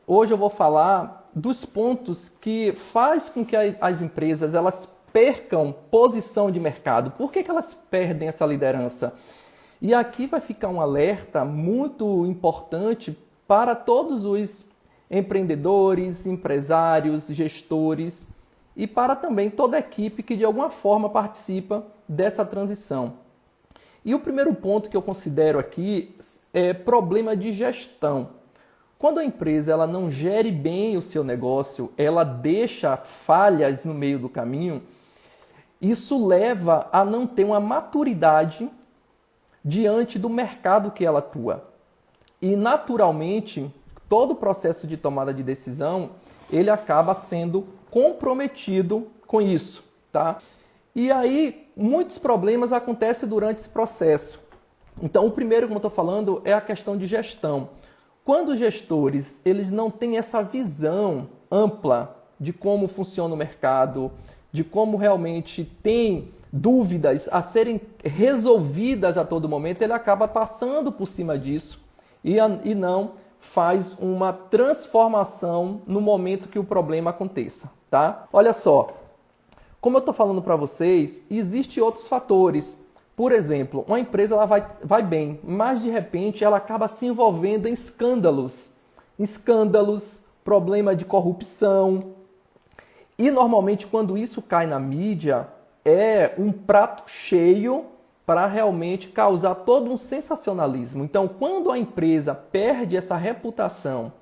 hoje eu vou falar dos pontos que faz com que as empresas elas percam posição de mercado. Por que elas perdem essa liderança? E aqui vai ficar um alerta muito importante para todos os empreendedores, empresários, gestores e para também toda a equipe que de alguma forma participa dessa transição. E o primeiro ponto que eu considero aqui é problema de gestão. Quando a empresa ela não gere bem o seu negócio, ela deixa falhas no meio do caminho, isso leva a não ter uma maturidade diante do mercado que ela atua. E naturalmente, todo o processo de tomada de decisão, ele acaba sendo comprometido com isso, tá? E aí, muitos problemas acontecem durante esse processo. Então, o primeiro, como eu estou falando, é a questão de gestão. Quando os gestores eles não têm essa visão ampla de como funciona o mercado, de como realmente tem dúvidas a serem resolvidas a todo momento, ele acaba passando por cima disso e não faz uma transformação no momento que o problema aconteça, tá? Olha só, como eu estou falando para vocês, existem outros fatores. Por exemplo, uma empresa ela vai bem, mas de repente ela acaba se envolvendo em escândalos, problema de corrupção. E normalmente quando isso cai na mídia, é um prato cheio para realmente causar todo um sensacionalismo. Então, quando a empresa perde essa reputação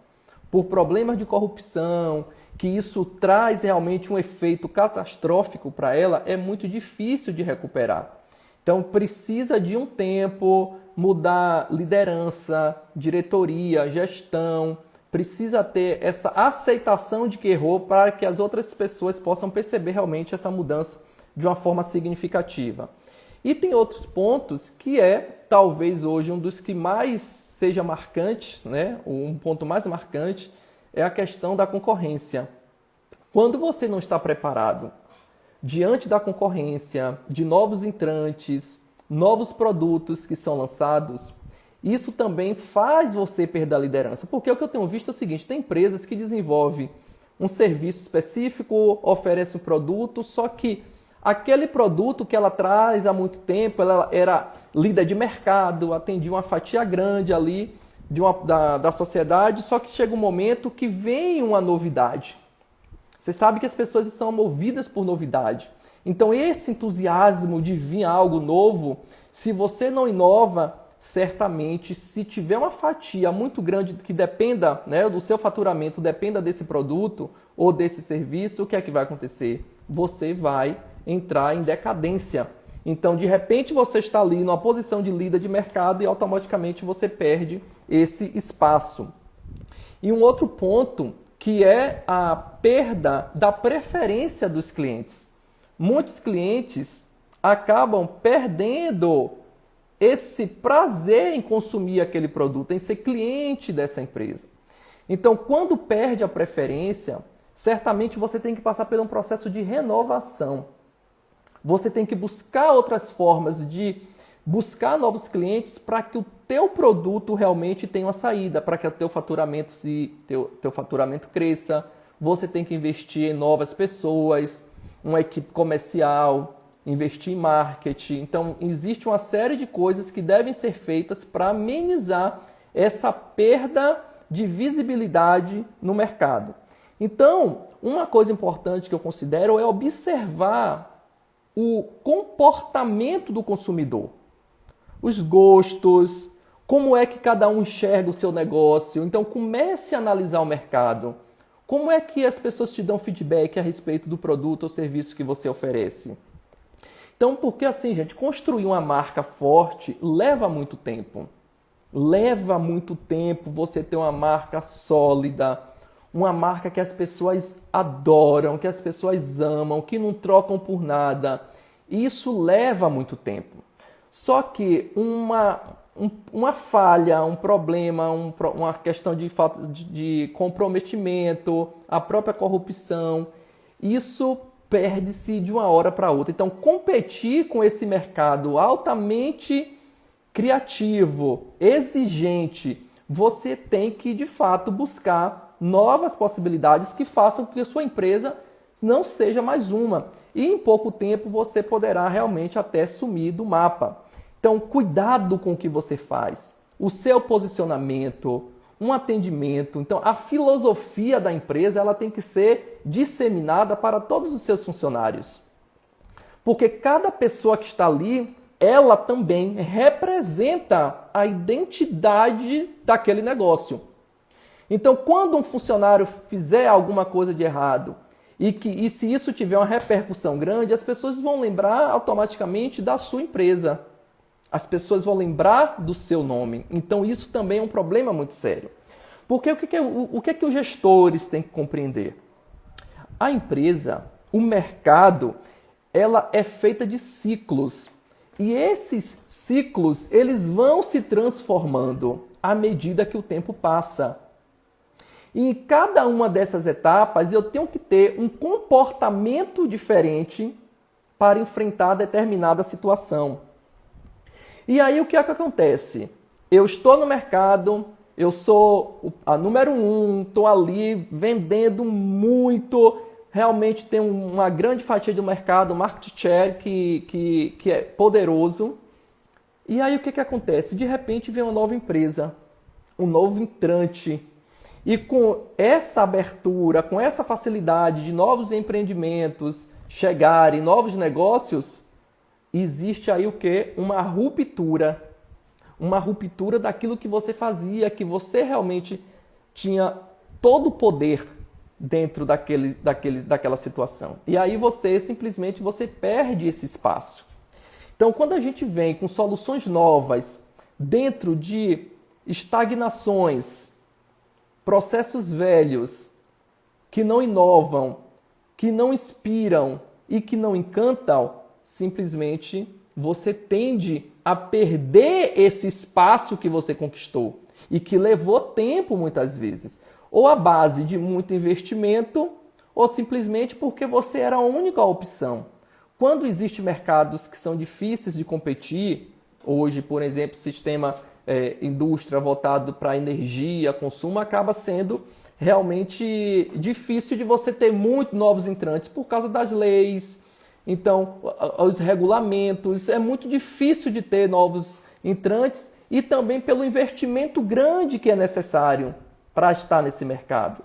por problemas de corrupção, que isso traz realmente um efeito catastrófico para ela, é muito difícil de recuperar. Então, precisa de um tempo, mudar liderança, diretoria, gestão, precisa ter essa aceitação de que errou para que as outras pessoas possam perceber realmente essa mudança de uma forma significativa. E tem outros pontos que talvez hoje um dos que mais seja marcante, né? Um ponto mais marcante é a questão da concorrência. Quando você não está preparado diante da concorrência, de novos entrantes, novos produtos que são lançados, isso também faz você perder a liderança. Porque o que eu tenho visto é o seguinte, tem empresas que desenvolvem um serviço específico, oferecem um produto, só que aquele produto que ela traz há muito tempo, ela era líder de mercado, atendia uma fatia grande ali da sociedade, só que chega um momento que vem uma novidade. Você sabe que as pessoas são movidas por novidade. Então esse entusiasmo de vir algo novo, se você não inova, certamente se tiver uma fatia muito grande que dependa, né, do seu faturamento, dependa desse produto ou desse serviço, o que é que vai acontecer? Você vai entrar em decadência. Então, de repente, você está ali numa posição de líder de mercado e automaticamente você perde esse espaço. E um outro ponto que é a perda da preferência dos clientes. Muitos clientes acabam perdendo esse prazer em consumir aquele produto, em ser cliente dessa empresa. Então, quando perde a preferência, certamente você tem que passar por um processo de renovação. Você tem que buscar outras formas de buscar novos clientes para que o teu produto realmente tenha uma saída, para que o teu faturamento cresça. Você tem que investir em novas pessoas, uma equipe comercial, investir em marketing. Então, existe uma série de coisas que devem ser feitas para amenizar essa perda de visibilidade no mercado. Então, uma coisa importante que eu considero é observar o comportamento do consumidor, os gostos, como é que cada um enxerga o seu negócio. Então, comece a analisar o mercado. Como é que as pessoas te dão feedback a respeito do produto ou serviço que você oferece? Então, porque assim, gente, construir uma marca forte leva muito tempo. Leva muito tempo você ter uma marca sólida, uma marca que as pessoas adoram, que as pessoas amam, que não trocam por nada. Isso leva muito tempo. Só que uma falha, um problema, uma questão de falta de comprometimento, a própria corrupção, isso perde-se de uma hora para outra. Então, competir com esse mercado altamente criativo, exigente, você tem que, de fato, buscar novas possibilidades que façam com que a sua empresa não seja mais uma. E em pouco tempo você poderá realmente até sumir do mapa. Então, cuidado com o que você faz. O seu posicionamento, um atendimento. Então, a filosofia da empresa ela tem que ser disseminada para todos os seus funcionários. Porque cada pessoa que está ali, ela também representa a identidade daquele negócio. Então, quando um funcionário fizer alguma coisa de errado e se isso tiver uma repercussão grande, as pessoas vão lembrar automaticamente da sua empresa. As pessoas vão lembrar do seu nome. Então, isso também é um problema muito sério. Porque o que é que os gestores têm que compreender? A empresa, o mercado, ela é feita de ciclos. E esses ciclos, eles vão se transformando à medida que o tempo passa. E em cada uma dessas etapas, eu tenho que ter um comportamento diferente para enfrentar determinada situação. E aí, o que é que acontece? Eu estou no mercado, eu sou a número 1, estou ali vendendo muito, realmente tem uma grande fatia do mercado, um market share que é poderoso. E aí, o que acontece? De repente, vem uma nova empresa, um novo entrante. E com essa abertura, com essa facilidade de novos empreendimentos chegarem, novos negócios, existe aí o quê? Uma ruptura daquilo que você fazia, que você realmente tinha todo o poder dentro daquela situação. E aí você simplesmente perde esse espaço. Então, quando a gente vem com soluções novas dentro de estagnações, processos velhos, que não inovam, que não inspiram e que não encantam, simplesmente você tende a perder esse espaço que você conquistou e que levou tempo muitas vezes, ou à base de muito investimento, ou simplesmente porque você era a única opção. Quando existem mercados que são difíceis de competir, hoje, por exemplo, sistema indústria voltado para energia, consumo, acaba sendo realmente difícil de você ter muitos novos entrantes por causa das leis. Então, os regulamentos, é muito difícil de ter novos entrantes e também pelo investimento grande que é necessário para estar nesse mercado.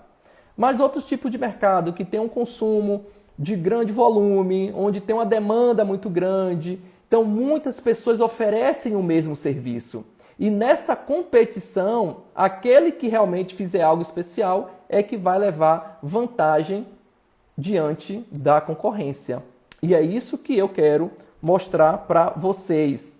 Mas outros tipos de mercado que tem um consumo de grande volume, onde tem uma demanda muito grande, então muitas pessoas oferecem o mesmo serviço. E nessa competição, aquele que realmente fizer algo especial é que vai levar vantagem diante da concorrência. E é isso que eu quero mostrar para vocês.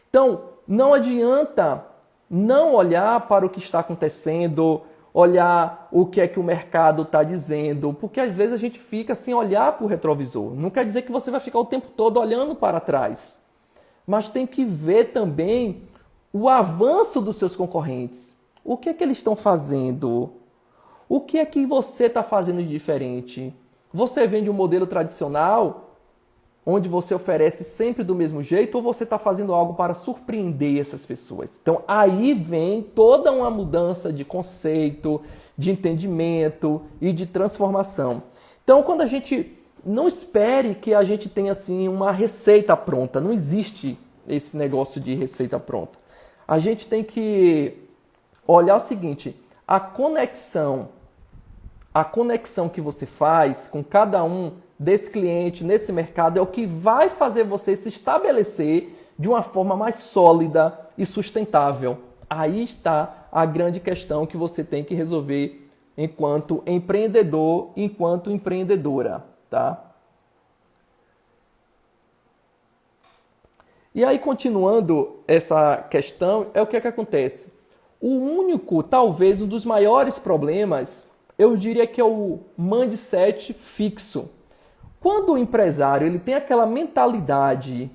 Então, não adianta não olhar para o que está acontecendo, olhar o que é que o mercado está dizendo, porque às vezes a gente fica sem olhar para o retrovisor. Não quer dizer que você vai ficar o tempo todo olhando para trás, mas tem que ver também o avanço dos seus concorrentes. O que é que eles estão fazendo? O que é que você está fazendo de diferente? Você vende um modelo tradicional, onde você oferece sempre do mesmo jeito, ou você está fazendo algo para surpreender essas pessoas? Então, aí vem toda uma mudança de conceito, de entendimento e de transformação. Então, quando a gente... Não espere que a gente tenha assim, uma receita pronta. Não existe esse negócio de receita pronta. A gente tem que olhar o seguinte, a conexão que você faz com cada um desse cliente, nesse mercado, é o que vai fazer você se estabelecer de uma forma mais sólida e sustentável. Aí está a grande questão que você tem que resolver enquanto empreendedor, enquanto empreendedora, tá? E aí, continuando essa questão, é o que acontece. O único, talvez, um dos maiores problemas, eu diria que é o mindset fixo. Quando o empresário ele tem aquela mentalidade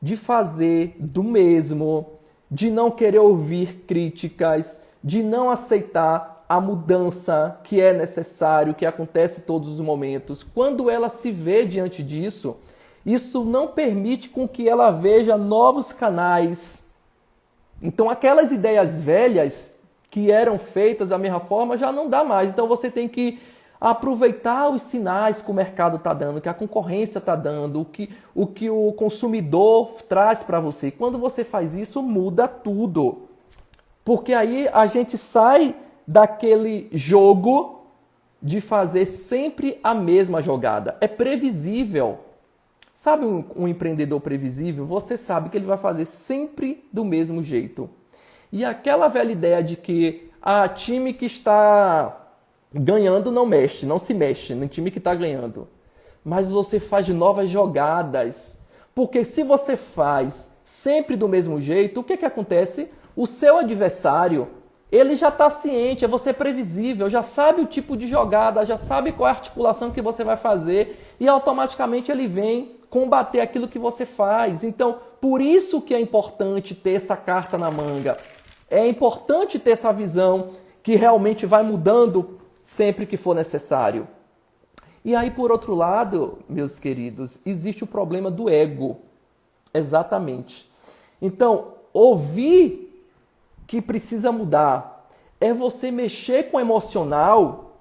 de fazer do mesmo, de não querer ouvir críticas, de não aceitar a mudança que é necessário, que acontece todos os momentos, quando ela se vê diante disso, isso não permite com que ela veja novos canais. Então, aquelas ideias velhas que eram feitas da mesma forma já não dá mais. Então você tem que aproveitar os sinais que o mercado está dando, que a concorrência está dando, o que o consumidor traz para você. Quando você faz isso, muda tudo. Porque aí a gente sai daquele jogo de fazer sempre a mesma jogada. É previsível. Sabe um empreendedor previsível? Você sabe que ele vai fazer sempre do mesmo jeito. E aquela velha ideia de que time que está ganhando não mexe, não se mexe no time que está ganhando. Mas você faz novas jogadas. Porque se você faz sempre do mesmo jeito, o que acontece? O seu adversário, ele já está ciente, você é previsível, já sabe o tipo de jogada, já sabe qual é a articulação que você vai fazer e automaticamente ele vem combater aquilo que você faz. Então, por isso que é importante ter essa carta na manga. É importante ter essa visão que realmente vai mudando sempre que for necessário. E aí, por outro lado, meus queridos, existe o problema do ego. Exatamente. Então, ouvir que precisa mudar é você mexer com o emocional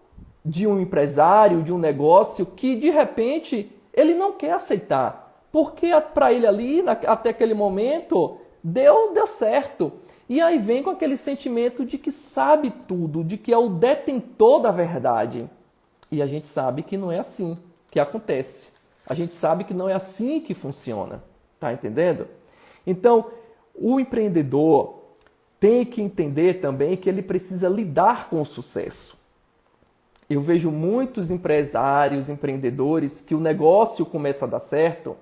de um empresário, de um negócio que, de repente, ele não quer aceitar. Porque para ele ali, até aquele momento, deu certo. E aí vem com aquele sentimento de que sabe tudo, de que é o detentor da verdade. E a gente sabe que não é assim que acontece. A gente sabe que não é assim que funciona. Tá entendendo? Então, o empreendedor tem que entender também que ele precisa lidar com o sucesso. Eu vejo muitos empresários, empreendedores, que o negócio começa a dar certo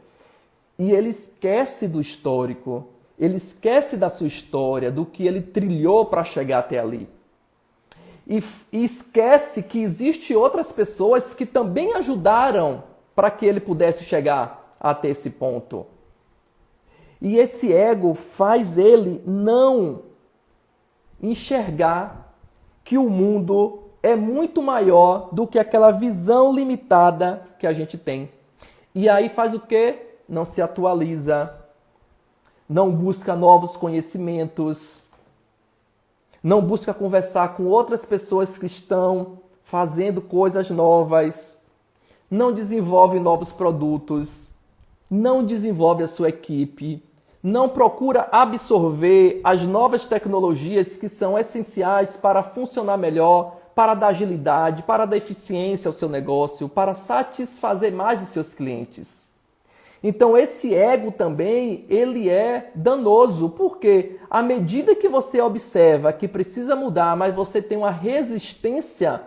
e ele esquece do histórico, ele esquece da sua história, do que ele trilhou para chegar até ali. E esquece que existem outras pessoas que também ajudaram para que ele pudesse chegar até esse ponto. E esse ego faz ele não enxergar que o mundo é muito maior do que aquela visão limitada que a gente tem. E aí faz o quê? Não se atualiza, não busca novos conhecimentos, não busca conversar com outras pessoas que estão fazendo coisas novas, não desenvolve novos produtos, não desenvolve a sua equipe, não procura absorver as novas tecnologias que são essenciais para funcionar melhor, para dar agilidade, para dar eficiência ao seu negócio, para satisfazer mais os seus clientes. Então esse ego também, ele é danoso, porque à medida que você observa que precisa mudar, mas você tem uma resistência,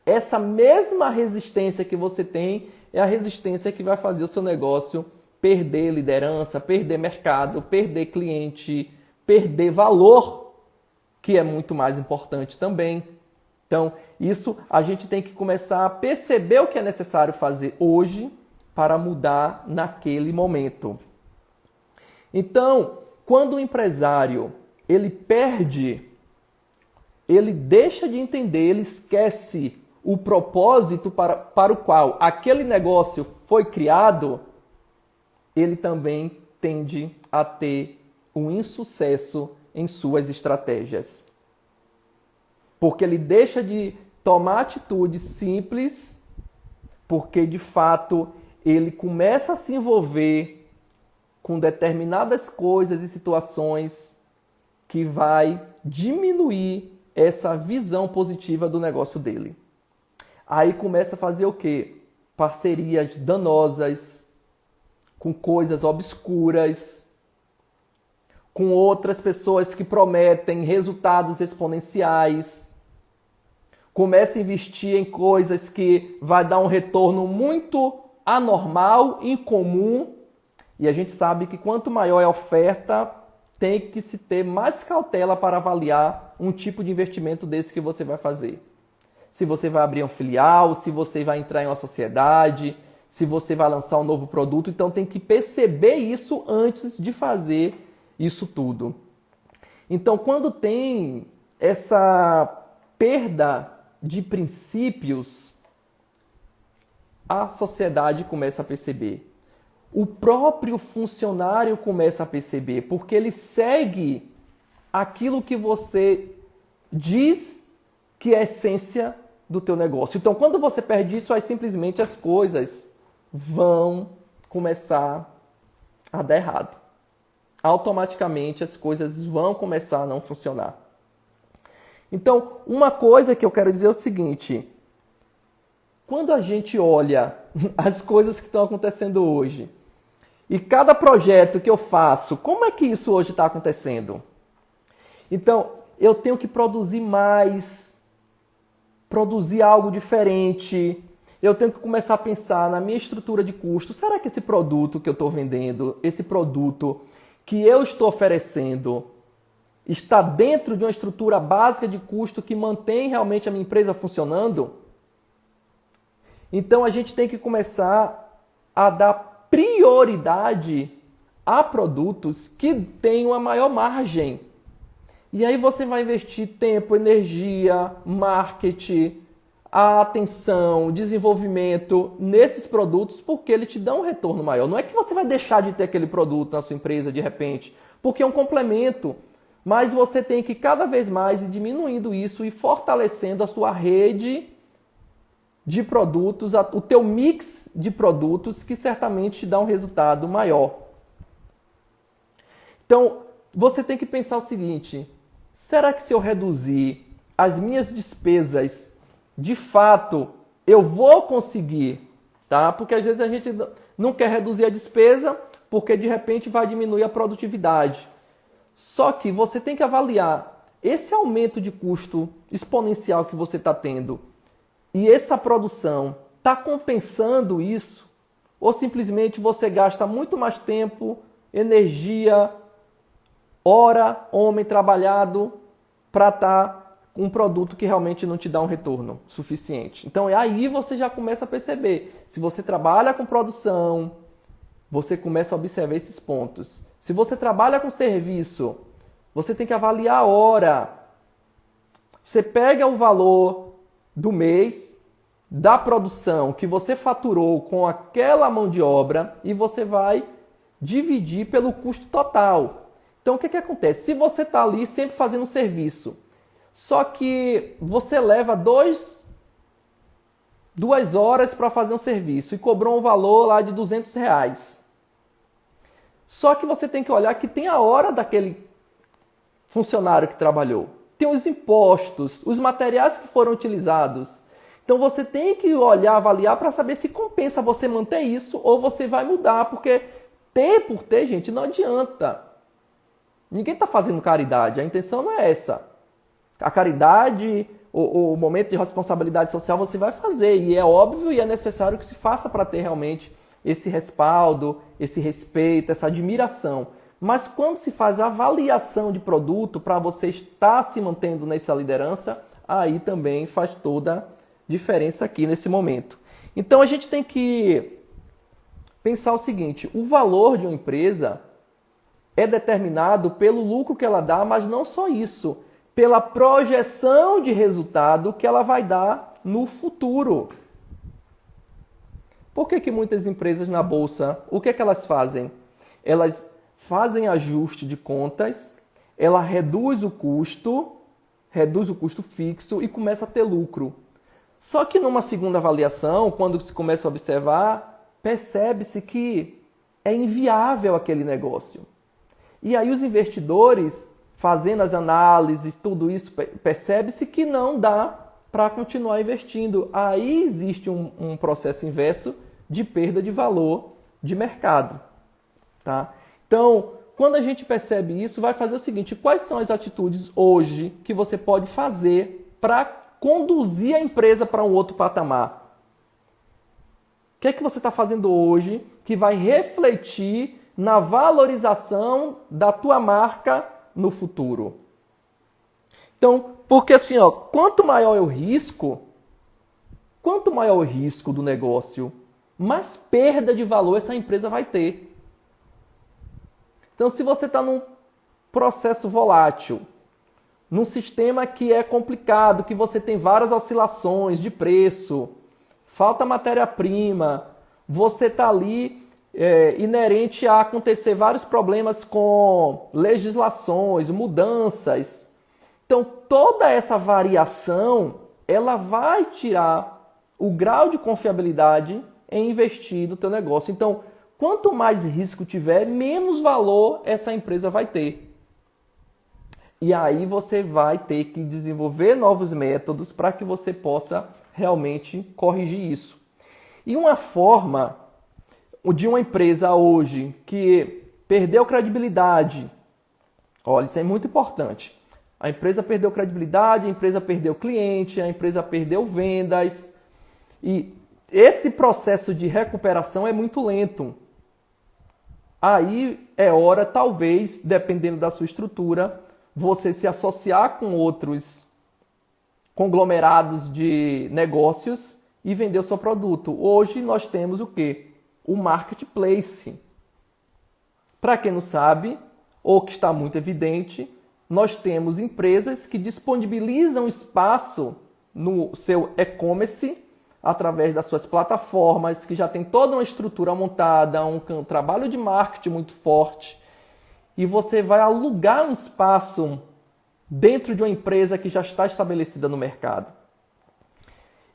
essa mesma resistência que você tem é a resistência que vai fazer o seu negócio perder liderança, perder mercado, perder cliente, perder valor, que é muito mais importante também. Então, isso a gente tem que começar a perceber o que é necessário fazer hoje para mudar naquele momento. Então, quando o empresário ele perde, ele deixa de entender, ele esquece o propósito para o qual aquele negócio foi criado, ele também tende a ter um insucesso em suas estratégias. Porque ele deixa de tomar atitudes simples, porque de fato ele começa a se envolver com determinadas coisas e situações que vai diminuir essa visão positiva do negócio dele. Aí começa a fazer o quê? Parcerias danosas, com coisas obscuras, com outras pessoas que prometem resultados exponenciais. Começa a investir em coisas que vai dar um retorno muito anormal, incomum. E a gente sabe que quanto maior é a oferta, tem que se ter mais cautela para avaliar um tipo de investimento desse que você vai fazer. Se você vai abrir um filial, se você vai entrar em uma sociedade, se você vai lançar um novo produto. Então tem que perceber isso antes de fazer isso tudo. Então quando tem essa perda de princípios, a sociedade começa a perceber. O próprio funcionário começa a perceber, porque ele segue aquilo que você diz que é a essência do teu negócio. Então, quando você perde isso, aí simplesmente as coisas vão começar a dar errado. Automaticamente as coisas vão começar a não funcionar. Então, uma coisa que eu quero dizer é o seguinte: quando a gente olha as coisas que estão acontecendo hoje, e cada projeto que eu faço, como é que isso hoje está acontecendo? Então, eu tenho que produzir mais, produzir algo diferente. Eu tenho que começar a pensar na minha estrutura de custo. Será que esse produto que eu estou vendendo, esse produto que eu estou oferecendo, está dentro de uma estrutura básica de custo que mantém realmente a minha empresa funcionando? Então, a gente tem que começar a dar prioridade a produtos que tenham a maior margem. E aí você vai investir tempo, energia, marketing, a atenção, desenvolvimento nesses produtos porque ele te dá um retorno maior. Não é que você vai deixar de ter aquele produto na sua empresa de repente, porque é um complemento. Mas você tem que cada vez mais ir diminuindo isso e fortalecendo a sua rede de produtos, o teu mix de produtos que certamente te dá um resultado maior. Então, você tem que pensar o seguinte: será que se eu reduzir as minhas despesas, de fato, eu vou conseguir? Tá? Porque às vezes a gente não quer reduzir a despesa porque de repente vai diminuir a produtividade. Só que você tem que avaliar esse aumento de custo exponencial que você está tendo e essa produção está compensando isso? Ou simplesmente você gasta muito mais tempo, energia, hora, homem trabalhado para estar com um produto que realmente não te dá um retorno suficiente? Então aí você já começa a perceber. Se você trabalha com produção, você começa a observar esses pontos. Se você trabalha com serviço, você tem que avaliar a hora. Você pega o valor do mês, da produção que você faturou com aquela mão de obra e você vai dividir pelo custo total. Então o que acontece? Se você está ali sempre fazendo um serviço, só que você leva 2 horas para fazer um serviço e cobrou um valor lá de R$200. Só que você tem que olhar que tem a hora daquele funcionário que trabalhou. Tem os impostos, os materiais que foram utilizados. Então você tem que olhar, avaliar para saber se compensa você manter isso ou você vai mudar. Porque ter por ter, gente, não adianta. Ninguém está fazendo caridade. A intenção não é essa. A caridade, o momento de responsabilidade social você vai fazer. E é óbvio e é necessário que se faça para ter realmente esse respaldo, esse respeito, essa admiração. Mas quando se faz a avaliação de produto para você estar se mantendo nessa liderança, aí também faz toda a diferença aqui nesse momento. Então a gente tem que pensar o seguinte: o valor de uma empresa é determinado pelo lucro que ela dá, mas não só isso, pela projeção de resultado que ela vai dar no futuro. Por que muitas empresas na bolsa, o que elas fazem? Elas fazem ajuste de contas, ela reduz o custo fixo e começa a ter lucro. Só que numa segunda avaliação, quando se começa a observar, percebe-se que é inviável aquele negócio. E aí os investidores, fazendo as análises, tudo isso, percebe-se que não dá para continuar investindo. Aí existe um processo inverso de perda de valor de mercado. Tá? Então, quando a gente percebe isso, vai fazer o seguinte: quais são as atitudes hoje que você pode fazer para conduzir a empresa para um outro patamar? O que é que você está fazendo hoje que vai refletir na valorização da tua marca no futuro? Então, porque assim, quanto maior é o risco do negócio, mais perda de valor essa empresa vai ter. Então, se você está num processo volátil, num sistema que é complicado, que você tem várias oscilações de preço, falta matéria-prima, você está ali inerente a acontecer vários problemas com legislações, mudanças. Então, toda essa variação, ela vai tirar o grau de confiabilidade em investir no teu negócio. Então, quanto mais risco tiver, menos valor essa empresa vai ter. E aí você vai ter que desenvolver novos métodos para que você possa realmente corrigir isso. E uma forma de uma empresa hoje que perdeu credibilidade, olha, isso é muito importante. A empresa perdeu credibilidade, a empresa perdeu cliente, a empresa perdeu vendas. E esse processo de recuperação é muito lento. Aí é hora, talvez, dependendo da sua estrutura, você se associar com outros conglomerados de negócios e vender o seu produto. Hoje nós temos o quê? O marketplace. Para quem não sabe, ou que está muito evidente, nós temos empresas que disponibilizam espaço no seu e-commerce através das suas plataformas, que já tem toda uma estrutura montada, um trabalho de marketing muito forte, e você vai alugar um espaço dentro de uma empresa que já está estabelecida no mercado.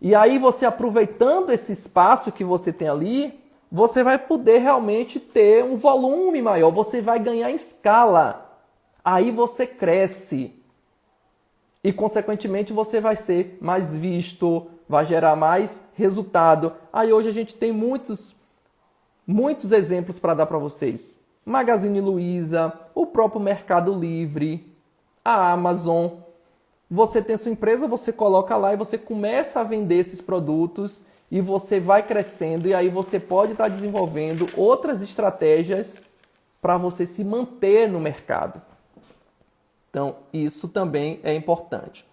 E aí você, aproveitando esse espaço que você tem ali, você vai poder realmente ter um volume maior, você vai ganhar em escala. Aí você cresce e, consequentemente, você vai ser mais visto, vai gerar mais resultado. Aí hoje a gente tem muitos exemplos para dar para vocês. Magazine Luiza, o próprio Mercado Livre, a Amazon. Você tem sua empresa, você coloca lá e você começa a vender esses produtos e você vai crescendo, e aí você pode estar desenvolvendo outras estratégias para você se manter no mercado. Então, isso também é importante.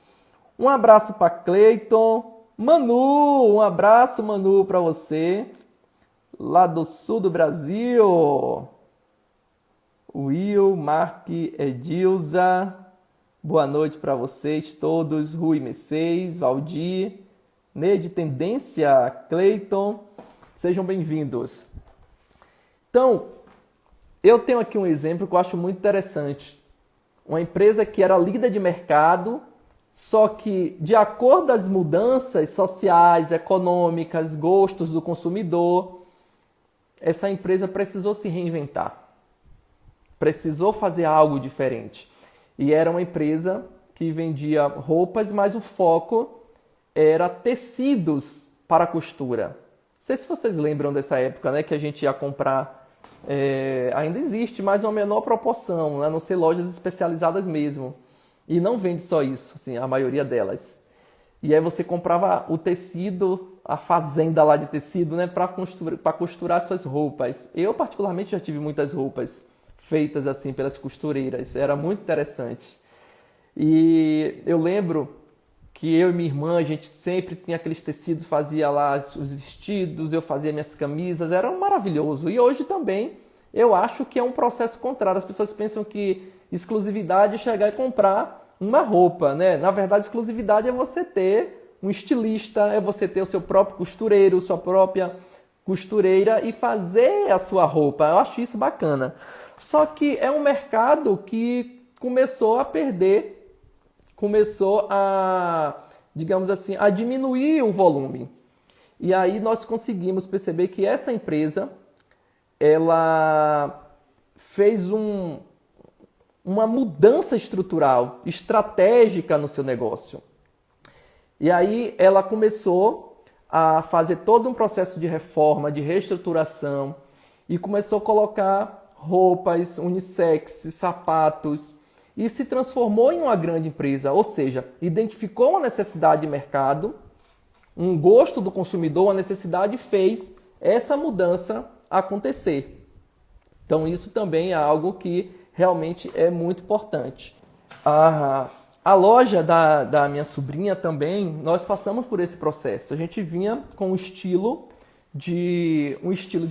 Um abraço para Cleiton. Manu, um abraço, Manu, para você. Lá do sul do Brasil. Will, Mark, Edilza. Boa noite para vocês todos. Rui Mercedes, Valdir, Neide Tendência, Cleiton. Sejam bem-vindos. Então, eu tenho aqui um exemplo que eu acho muito interessante. Uma empresa que era líder de mercado, só que de acordo com as mudanças sociais, econômicas, gostos do consumidor, essa empresa precisou se reinventar. Precisou fazer algo diferente. E era uma empresa que vendia roupas, mas o foco era tecidos para costura. Não sei se vocês lembram dessa época, né, que a gente ia comprar. Ainda existe, mas uma menor proporção, a não ser lojas especializadas mesmo. E não vende só isso, assim, a maioria delas. E aí você comprava o tecido, a fazenda lá de tecido, né, para costurar suas roupas. Eu, particularmente, já tive muitas roupas feitas assim pelas costureiras. Era muito interessante. E eu lembro que eu e minha irmã, a gente sempre tinha aqueles tecidos, fazia lá os vestidos, eu fazia minhas camisas, era maravilhoso. E hoje também eu acho que é um processo contrário. As pessoas pensam que exclusividade é chegar e comprar uma roupa, né? Na verdade, exclusividade é você ter um estilista, é você ter o seu próprio costureiro, sua própria costureira e fazer a sua roupa. Eu acho isso bacana. Só que é um mercado que começou a perder, começou a, digamos assim, a diminuir o volume. E aí nós conseguimos perceber que essa empresa, ela fez uma mudança estrutural, estratégica no seu negócio. E aí ela começou a fazer todo um processo de reforma, de reestruturação, e começou a colocar roupas, unissex, sapatos, e se transformou em uma grande empresa, ou seja, identificou uma necessidade de mercado, um gosto do consumidor, uma necessidade e fez essa mudança acontecer. Então isso também é algo que realmente é muito importante. A loja da minha sobrinha também, nós passamos por esse processo. A gente vinha com um estilo de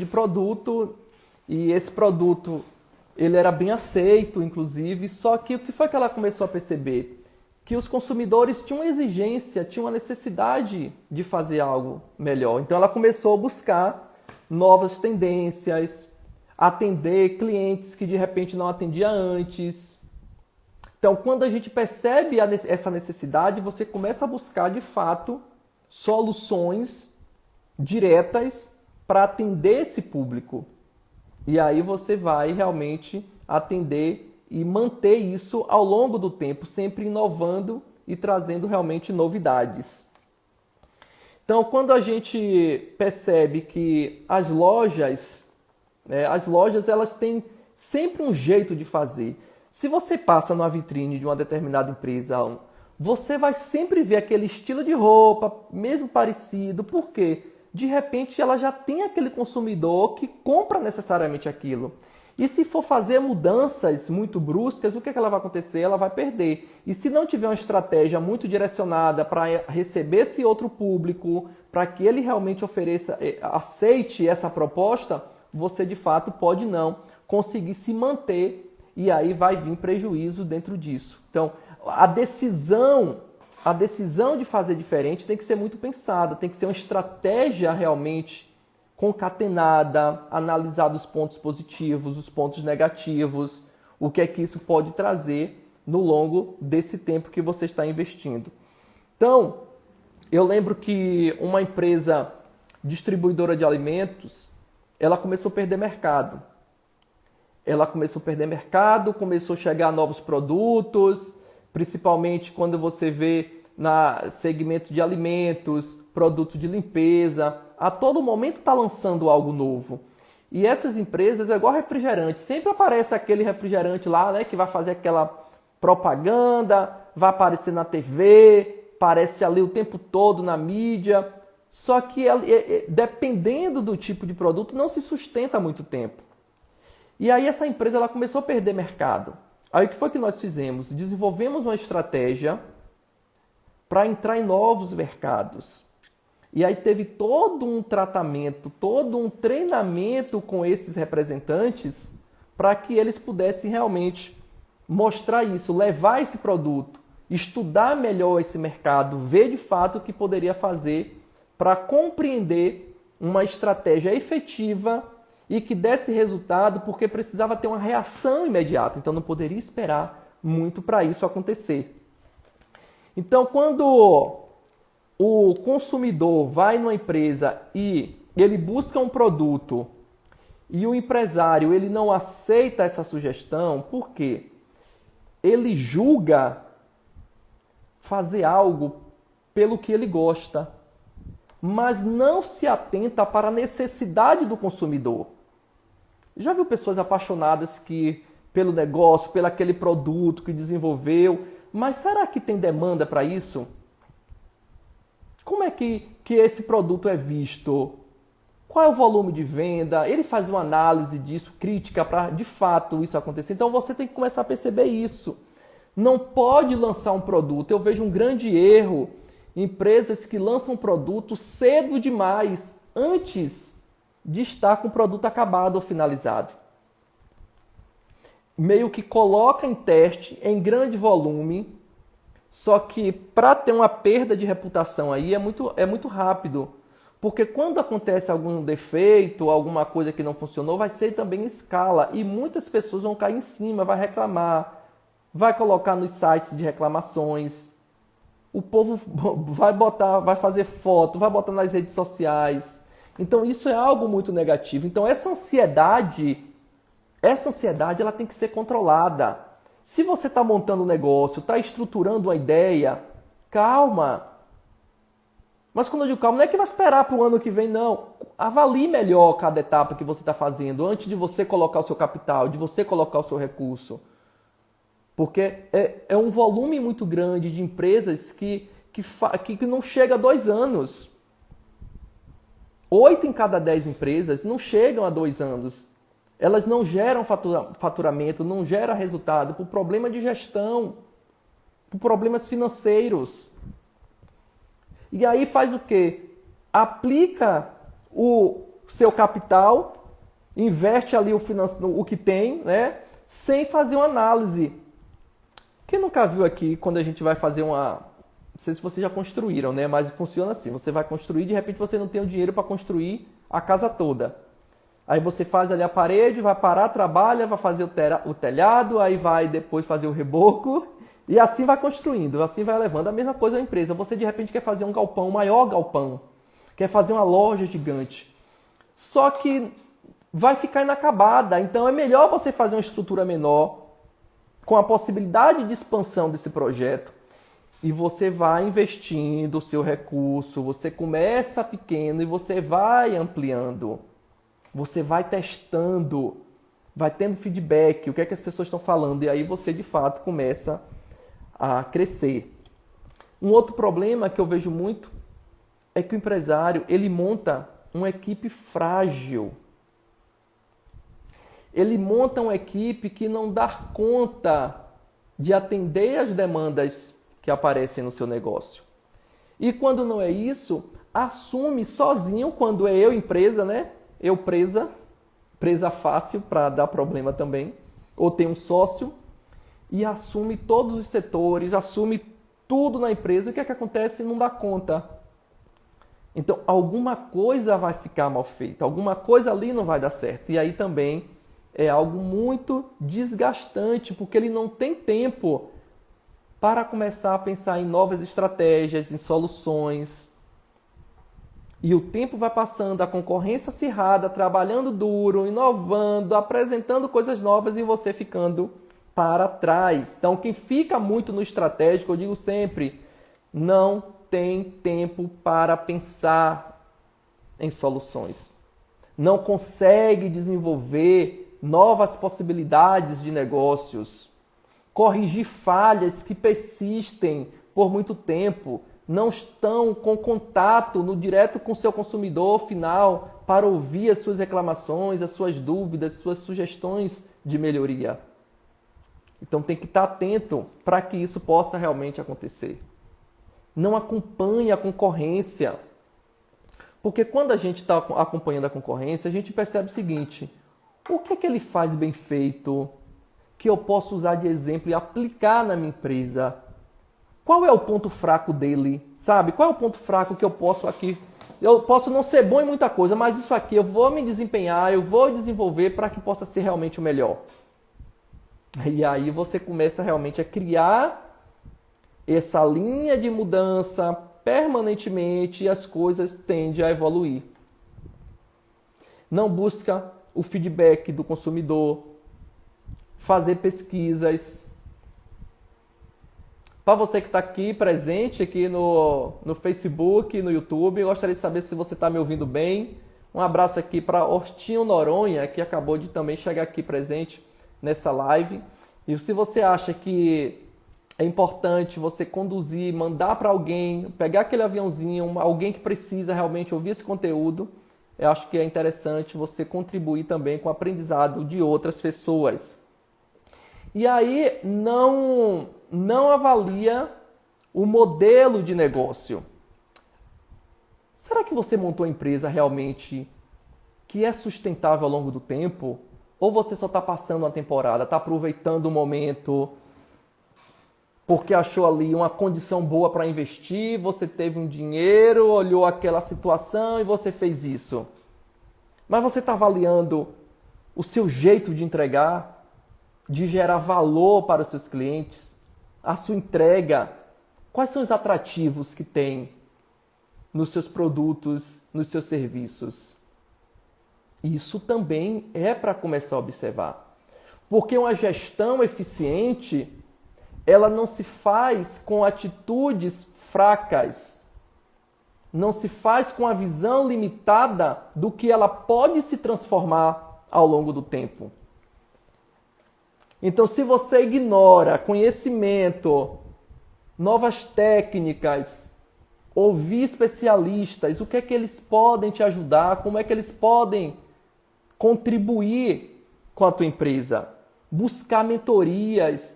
produto, e esse produto ele era bem aceito, inclusive, só que o que foi que ela começou a perceber? Que os consumidores tinham uma exigência, tinham uma necessidade de fazer algo melhor. Então ela começou a buscar novas tendências, atender clientes que de repente não atendia antes. Então Então, quando a gente percebe essa necessidade, você começa a buscar, de fato, soluções diretas para atender esse público. E aí você vai realmente atender e manter isso ao longo do tempo, sempre inovando e trazendo realmente novidades. Então, quando a gente percebe que as lojas elas têm sempre um jeito de fazer. Se você passa numa vitrine de uma determinada empresa, você vai sempre ver aquele estilo de roupa, mesmo parecido. Por quê? De repente ela já tem aquele consumidor que compra necessariamente aquilo. E se for fazer mudanças muito bruscas, o que ela vai acontecer? Ela vai perder. E se não tiver uma estratégia muito direcionada para receber esse outro público, para que ele realmente aceite essa proposta, você de fato pode não conseguir se manter e aí vai vir prejuízo dentro disso. Então, a decisão de fazer diferente tem que ser muito pensada, tem que ser uma estratégia realmente concatenada, analisar os pontos positivos, os pontos negativos, o que é que isso pode trazer no longo desse tempo que você está investindo. Então, eu lembro que uma empresa distribuidora de alimentos, ela começou a perder mercado. Começou a chegar novos produtos, principalmente quando você vê no segmento de alimentos, produtos de limpeza, a todo momento está lançando algo novo. E essas empresas é igual refrigerante, sempre aparece aquele refrigerante lá, né, que vai fazer aquela propaganda, vai aparecer na TV, aparece ali o tempo todo na mídia, só que dependendo do tipo de produto não se sustenta há muito tempo. E aí essa empresa ela começou a perder mercado. Aí o que foi que nós fizemos? Desenvolvemos uma estratégia para entrar em novos mercados. E aí teve todo um tratamento, todo um treinamento com esses representantes para que eles pudessem realmente mostrar isso, levar esse produto, estudar melhor esse mercado, ver de fato o que poderia fazer para compreender uma estratégia efetiva e que desse resultado, porque precisava ter uma reação imediata. Então não poderia esperar muito para isso acontecer. Então quando o consumidor vai numa empresa e ele busca um produto e o empresário ele não aceita essa sugestão, por quê? Ele julga fazer algo pelo que ele gosta, mas não se atenta para a necessidade do consumidor. Já viu pessoas apaixonadas pelo negócio, pelo aquele produto que desenvolveu, mas será que tem demanda para isso? Como é que esse produto é visto? Qual é o volume de venda? Ele faz uma análise disso, crítica, para de fato isso acontecer. Então você tem que começar a perceber isso. Não pode lançar um produto. Eu vejo um grande erro em empresas que lançam um produto cedo demais, antes de estar com o produto acabado ou finalizado. Meio que coloca em teste em grande volume, só que para ter uma perda de reputação aí é muito rápido. Porque quando acontece algum defeito, alguma coisa que não funcionou, vai ser também em escala. E muitas pessoas vão cair em cima, vai reclamar, vai colocar nos sites de reclamações. O povo vai fazer foto, vai botar nas redes sociais. Então isso é algo muito negativo. Então essa ansiedade ela tem que ser controlada. Se você está montando um negócio, está estruturando uma ideia, calma. Mas quando eu digo calma, não é que vai esperar para o ano que vem, não. Avalie melhor cada etapa que você está fazendo antes de você colocar o seu capital, de você colocar o seu recurso. Porque é um volume muito grande de empresas que não chega a 2 anos. 8 em cada 10 empresas não chegam a 2 anos. Elas não geram faturamento, não geram resultado por problema de gestão, por problemas financeiros. E aí faz o quê? Aplica o seu capital, investe ali o que tem, né? Sem fazer uma análise. Quem nunca viu aqui quando a gente vai fazer uma... Não sei se vocês já construíram, né? Mas funciona assim. Você vai construir, de repente você não tem o dinheiro para construir a casa toda. Aí você faz ali a parede, vai parar, trabalha, vai fazer o telhado, aí vai depois fazer o reboco, e assim vai construindo, assim vai levando. A mesma coisa a empresa. Você de repente quer fazer um galpão, um maior galpão, quer fazer uma loja gigante. Só que vai ficar inacabada, então é melhor você fazer uma estrutura menor, com a possibilidade de expansão desse projeto, e você vai investindo o seu recurso, você começa pequeno e você vai ampliando. Você vai testando, vai tendo feedback, o que é que as pessoas estão falando, e aí você de fato começa a crescer. Um outro problema que eu vejo muito é que o empresário, ele monta uma equipe frágil. Ele monta uma equipe que não dá conta de atender as demandas que aparecem no seu negócio. E quando não é isso, assume sozinho, quando é eu empresa, né? Eu presa fácil para dar problema também, ou tem um sócio, e assume todos os setores, assume tudo na empresa. O que é que acontece? Não dá conta. Então, alguma coisa vai ficar mal feita, alguma coisa ali não vai dar certo. E aí também é algo muito desgastante, porque ele não tem tempo para começar a pensar em novas estratégias, em soluções. E o tempo vai passando, a concorrência acirrada, trabalhando duro, inovando, apresentando coisas novas e você ficando para trás. Então, quem fica muito no estratégico, eu digo sempre, não tem tempo para pensar em soluções. Não consegue desenvolver novas possibilidades de negócios, corrigir falhas que persistem por muito tempo, não estão com contato direto com o seu consumidor final para ouvir as suas reclamações, as suas dúvidas, suas sugestões de melhoria. Então tem que estar atento para que isso possa realmente acontecer. Não acompanhe a concorrência. Porque quando a gente está acompanhando a concorrência, a gente percebe o seguinte: o que é que ele faz bem feito que eu posso usar de exemplo e aplicar na minha empresa? Qual é o ponto fraco dele? Sabe? Qual é o ponto fraco que eu posso aqui? Eu posso não ser bom em muita coisa, mas isso aqui eu vou me desempenhar, eu vou desenvolver para que possa ser realmente o melhor. E aí você começa realmente a criar essa linha de mudança permanentemente e as coisas tendem a evoluir. Não busca o feedback do consumidor, fazer pesquisas. Para você que está aqui presente aqui no Facebook, no YouTube, eu gostaria de saber se você está me ouvindo bem. Um abraço aqui para Hortinho Noronha, que acabou de também chegar aqui presente nessa live. E se você acha que é importante você conduzir, mandar para alguém, pegar aquele aviãozinho, alguém que precisa realmente ouvir esse conteúdo, eu acho que é interessante você contribuir também com o aprendizado de outras pessoas. E aí não avalia o modelo de negócio. Será que você montou a empresa realmente que é sustentável ao longo do tempo? Ou você só está passando uma temporada, está aproveitando o momento porque achou ali uma condição boa para investir, você teve um dinheiro, olhou aquela situação e você fez isso. Mas você está avaliando o seu jeito de entregar, de gerar valor para os seus clientes, a sua entrega, quais são os atrativos que tem nos seus produtos, nos seus serviços. Isso também é para começar a observar. Porque uma gestão eficiente, ela não se faz com atitudes fracas, não se faz com a visão limitada do que ela pode se transformar ao longo do tempo. Então, se você ignora conhecimento, novas técnicas, ouvir especialistas, o que é que eles podem te ajudar, como é que eles podem contribuir com a tua empresa, buscar mentorias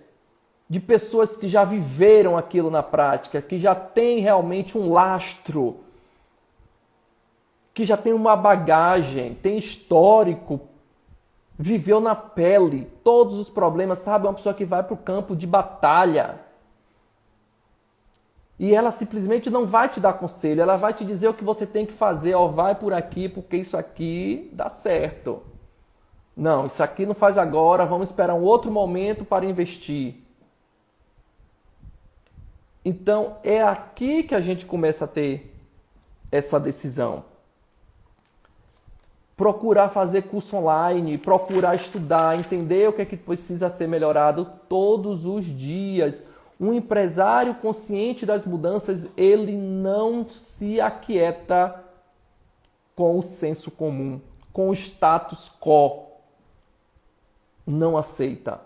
de pessoas que já viveram aquilo na prática, que já têm realmente um lastro, que já tem uma bagagem, tem histórico, viveu na pele todos os problemas, sabe? Uma pessoa que vai para o campo de batalha. E ela simplesmente não vai te dar conselho, ela vai te dizer o que você tem que fazer, ó, vai por aqui porque isso aqui dá certo. Não, isso aqui não faz agora, vamos esperar um outro momento para investir. Então, é aqui que a gente começa a ter essa decisão. Procurar fazer curso online, procurar estudar, entender o que é que precisa ser melhorado todos os dias. Um empresário consciente das mudanças, ele não se aquieta com o senso comum, com o status quo. Não aceita.